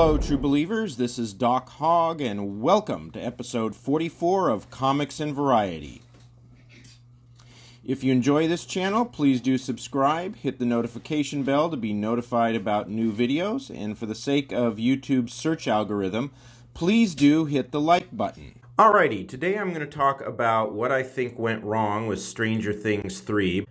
Hello, true believers. This is Doc Hogg, and welcome to episode 44 of Comics and Variety. If you enjoy this channel, please do subscribe, hit the notification bell to be notified about new videos, and for the sake of YouTube's search algorithm, please do hit the like button. Alrighty, today I'm going to talk about what I think went wrong with Stranger Things 3.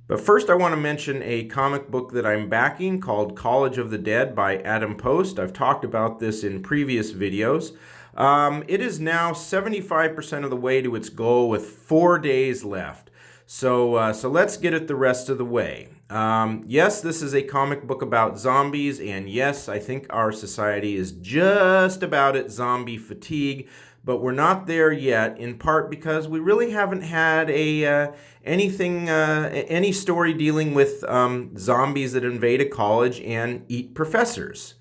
But first I want to mention a comic book that I'm backing called College of the Dead by Adam Post. I've talked about this in previous videos. It is now 75% of the way to its goal with 4 days left. So let's get it the rest of the way. Yes, this is a comic book about zombies, and yes, I think our society is just about at zombie fatigue, but we're not there yet, in part because we really haven't had any story dealing with zombies that invade a college and eat professors.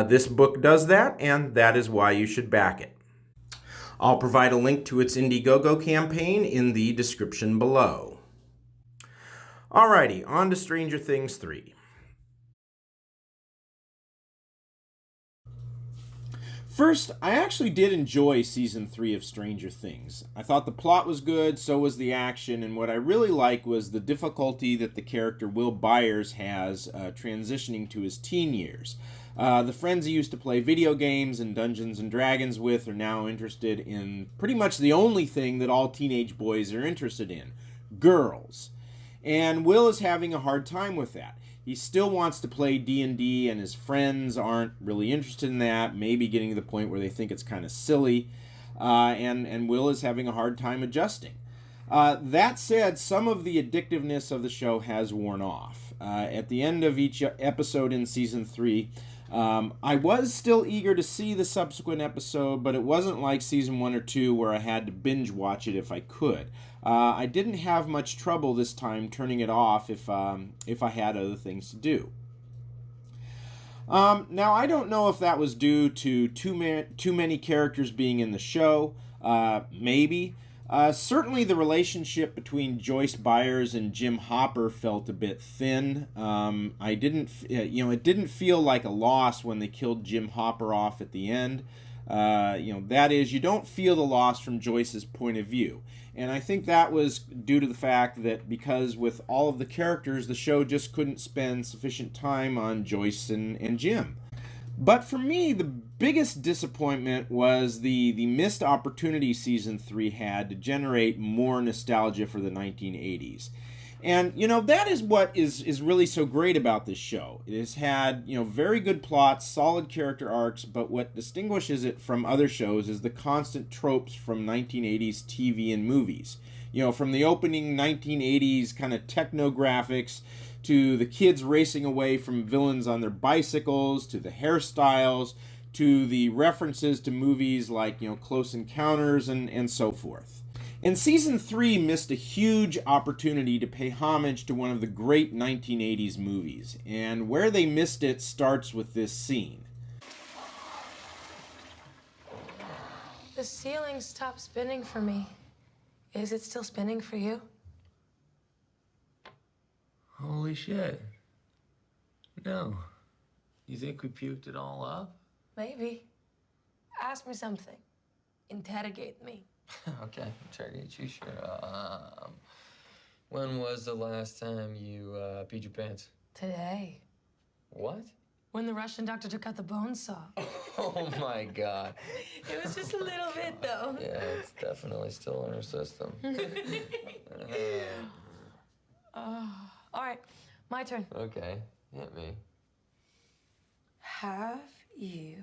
This book does that, and that is why you should back it. I'll provide a link to its Indiegogo campaign in the description below. Alrighty, on to Stranger Things 3. First, I actually did enjoy Season 3 of Stranger Things. I thought the plot was good, so was the action, and what I really liked was the difficulty that the character Will Byers has transitioning to his teen years. The friends he used to play video games and Dungeons and Dragons with are now interested in pretty much the only thing that all teenage boys are interested in: girls. And Will is having a hard time with that. He still wants to play D&D, and his friends aren't really interested in that, maybe getting to the point where they think it's kind of silly, and Will is having a hard time adjusting. That said, some of the addictiveness of the show has worn off. At the end of each episode in Season 3, I was still eager to see the subsequent episode, but it wasn't like Season 1 or 2 where I had to binge watch it if I could. I didn't have much trouble this time turning it off if I had other things to do. Now, I don't know if that was due to too many characters being in the show. Maybe. Certainly the relationship between Joyce Byers and Jim Hopper felt a bit thin. It didn't feel like a loss when they killed Jim Hopper off at the end. That is, you don't feel the loss from Joyce's point of view. And I think that was due to the fact that because with all of the characters, the show just couldn't spend sufficient time on Joyce and Jim. But for me, the biggest disappointment was the missed opportunity Season 3 had to generate more nostalgia for the 1980s. And, that is what is really so great about this show. It has had, very good plots, solid character arcs, but what distinguishes it from other shows is the constant tropes from 1980s TV and movies. From the opening 1980s kind of techno graphics, to the kids racing away from villains on their bicycles, to the hairstyles, to the references to movies like, Close Encounters and so forth. And Season 3 missed a huge opportunity to pay homage to one of the great 1980s movies. And where they missed it starts with this scene. The ceiling stopped spinning for me. Is it still spinning for you? Holy shit. No. You think we puked it all up? Maybe. Ask me something. Interrogate me. Okay, interrogate you, sure. When was the last time you peed your pants? Today. What? When the Russian doctor took out the bone saw. Oh my God. It was just a little bit, though. Yeah, it's definitely still in her system. All right, my turn. Okay, hit me. Have you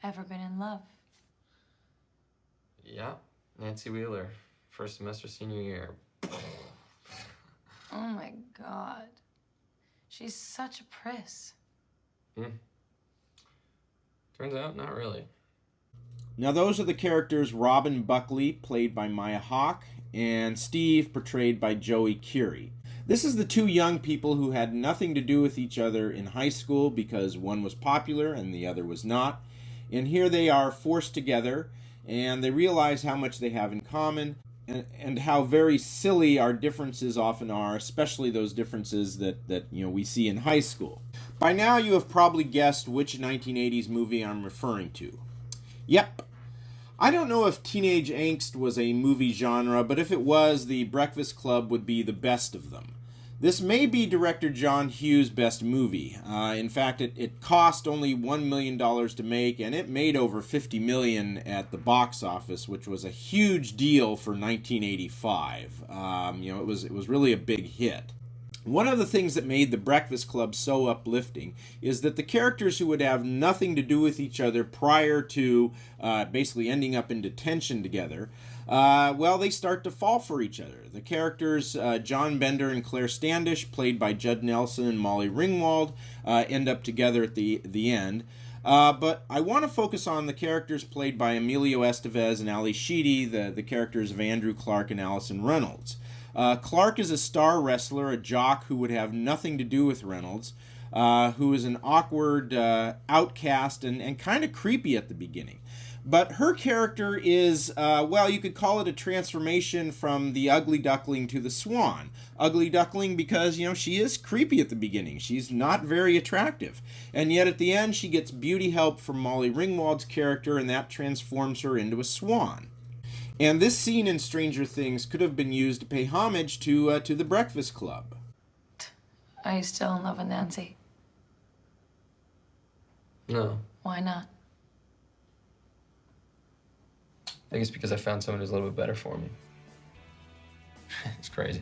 ever been in love? Yeah, Nancy Wheeler, first semester senior year. Oh my God. She's such a priss. Turns out, not really. Now those are the characters Robin Buckley, played by Maya Hawke, and Steve, portrayed by Joey Curie. This is the two young people who had nothing to do with each other in high school because one was popular and the other was not. And here they are forced together, and they realize how much they have in common, and how very silly our differences often are, especially those differences that we see in high school. By now you have probably guessed which 1980s movie I'm referring to. Yep. I don't know if teenage angst was a movie genre, but if it was, The Breakfast Club would be the best of them. This may be director John Hughes' best movie. In fact, it cost only $1 million to make, and it made over $50 million at the box office, which was a huge deal for 1985. It was really a big hit. One of the things that made The Breakfast Club so uplifting is that the characters who would have nothing to do with each other prior to basically ending up in detention together, they start to fall for each other. The characters John Bender and Claire Standish, played by Judd Nelson and Molly Ringwald, end up together at the end. But I want to focus on the characters played by Emilio Estevez and Ali Sheedy, the characters of Andrew Clark and Allison Reynolds. Clark is a star wrestler, a jock who would have nothing to do with Reynolds, who is an awkward outcast and kind of creepy at the beginning. But her character is, you could call it a transformation from the ugly duckling to the swan. Ugly duckling because, she is creepy at the beginning. She's not very attractive. And yet at the end, she gets beauty help from Molly Ringwald's character, and that transforms her into a swan. And this scene in Stranger Things could have been used to pay homage to The Breakfast Club. Are you still in love with Nancy? No. Why not? I think it's because I found someone who's a little bit better for me. It's crazy.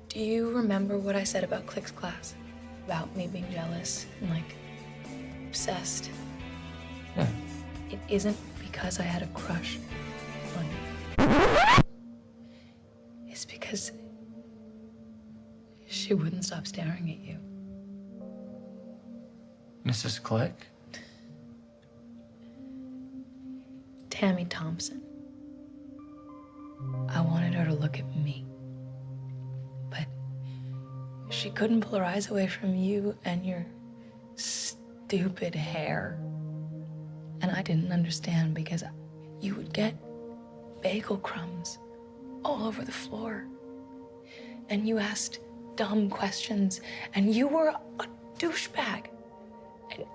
Do you remember what I said about Click's class? About me being jealous and, obsessed? Yeah. It isn't because I had a crush on you. It's because she wouldn't stop staring at you. Mrs. Click? Tammy Thompson. I wanted her to look at me. But she couldn't pull her eyes away from you and your stupid hair. And I didn't understand because you would get bagel crumbs all over the floor. And you asked dumb questions, and you were a douchebag.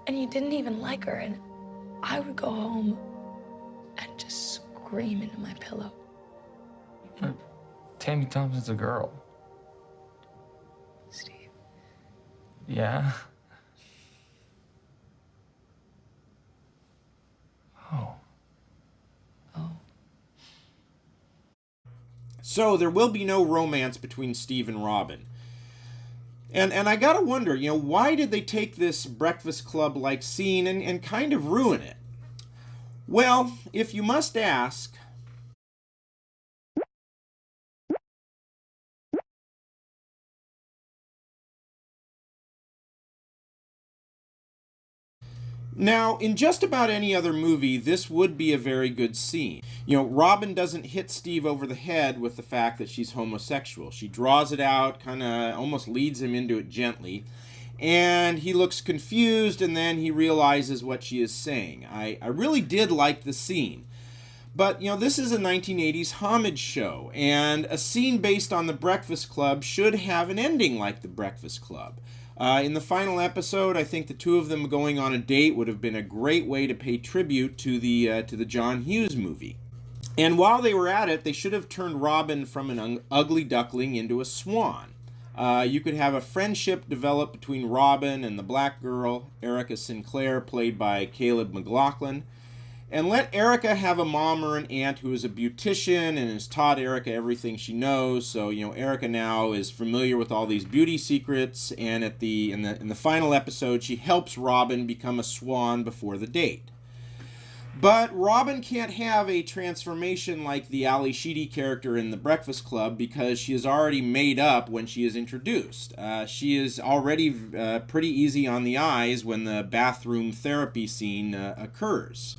And you didn't even like her, and I would go home and just scream into my pillow. Tammy Thompson's a girl. Steve. Yeah? Oh. Oh. So there will be no romance between Steve and Robin. And I gotta wonder, why did they take this Breakfast Club-like scene and kind of ruin it? Well, if you must ask, now, in just about any other movie, this would be a very good scene. Robin doesn't hit Steve over the head with the fact that she's homosexual. She draws it out, kind of almost leads him into it gently. And he looks confused, and then he realizes what she is saying. I really did like the scene. But, this is a 1980s homage show, and a scene based on The Breakfast Club should have an ending like The Breakfast Club. In the final episode, I think the two of them going on a date would have been a great way to pay tribute to the John Hughes movie. And while they were at it, they should have turned Robin from an ugly duckling into a swan. You could have a friendship develop between Robin and the black girl, Erica Sinclair, played by Caleb McLaughlin. And let Erica have a mom or an aunt who is a beautician and has taught Erica everything she knows. So, Erica now is familiar with all these beauty secrets. And in the final episode, she helps Robin become a swan before the date. But Robin can't have a transformation like the Ali Sheedy character in The Breakfast Club because she is already made up when she is introduced. She is already pretty easy on the eyes when the bathroom therapy scene occurs.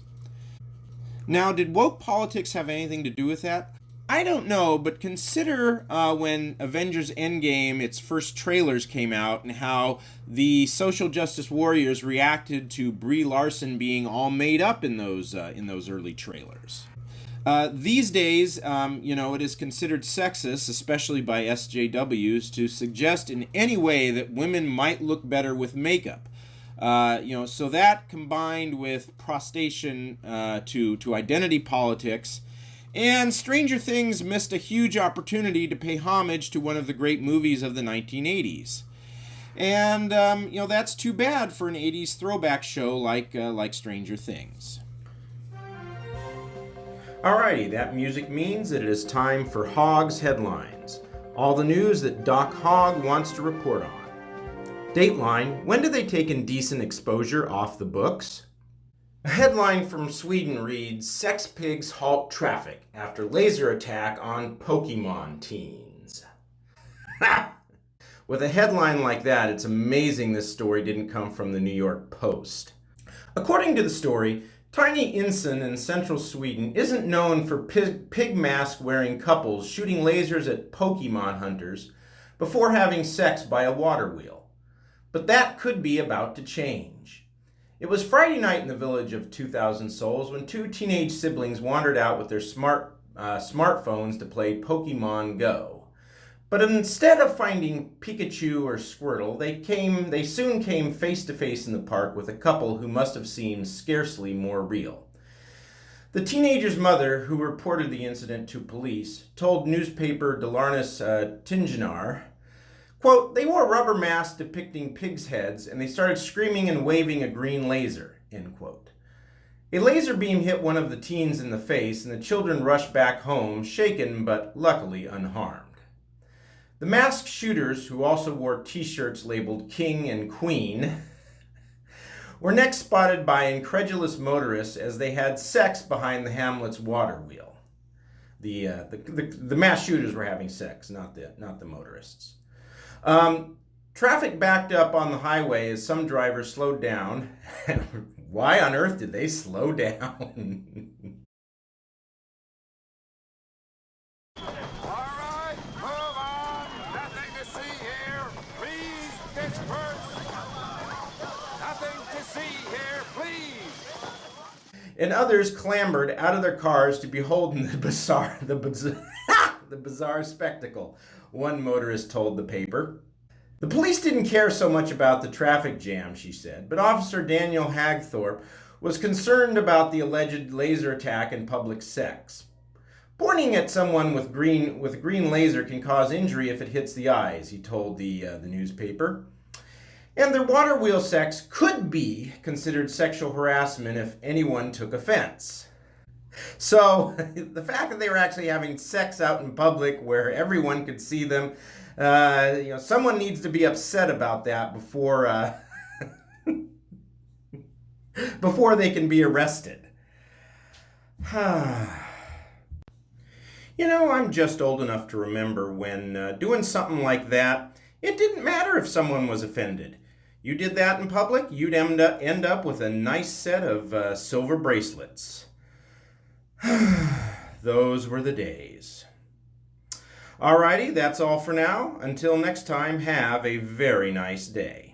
Now, did woke politics have anything to do with that? I don't know, but consider when Avengers Endgame, its first trailers came out, and how the social justice warriors reacted to Brie Larson being all made up in those early trailers. These days, it is considered sexist, especially by SJWs, to suggest in any way that women might look better with makeup. So that combined with prostration to identity politics, and Stranger Things missed a huge opportunity to pay homage to one of the great movies of the 1980s. And, that's too bad for an 80s throwback show like Stranger Things. Alrighty, that music means that it is time for Hogg's Headlines. All the news that Doc Hogg wants to report on. Dateline, when do they take indecent exposure off the books? A headline from Sweden reads, Sex pigs halt traffic after laser attack on Pokemon teens. With a headline like that, it's amazing this story didn't come from the New York Post. According to the story, Tiny Insen in central Sweden isn't known for pig mask-wearing couples shooting lasers at Pokemon hunters before having sex by a water wheel. But that could be about to change. It was Friday night in the village of 2,000 souls when two teenage siblings wandered out with their smartphones to play Pokemon Go. But instead of finding Pikachu or Squirtle, they soon came face to face in the park with a couple who must have seemed scarcely more real. The teenager's mother, who reported the incident to police, told newspaper Dalarnes Tidningar, quote, they wore rubber masks depicting pigs' heads and they started screaming and waving a green laser, end quote. A laser beam hit one of the teens in the face and the children rushed back home, shaken but luckily unharmed. The masked shooters, who also wore t-shirts labeled King and Queen, were next spotted by incredulous motorists as they had sex behind the hamlet's water wheel. The mass shooters were having sex, not the motorists. Traffic backed up on the highway as some drivers slowed down. Why on earth did they slow down? And others clambered out of their cars to behold the bizarre spectacle, one motorist told the paper. The police didn't care so much about the traffic jam, she said, but Officer Daniel Hagthorpe was concerned about the alleged laser attack and public sex. Pointing at someone with a green laser can cause injury if it hits the eyes, he told the newspaper. And their water wheel sex could be considered sexual harassment if anyone took offense. So the fact that they were actually having sex out in public where everyone could see them, someone needs to be upset about that before before they can be arrested. I'm just old enough to remember when doing something like that, it didn't matter if someone was offended. You did that in public, you'd end up with a nice set of silver bracelets. Those were the days. Alrighty, that's all for now. Until next time, have a very nice day.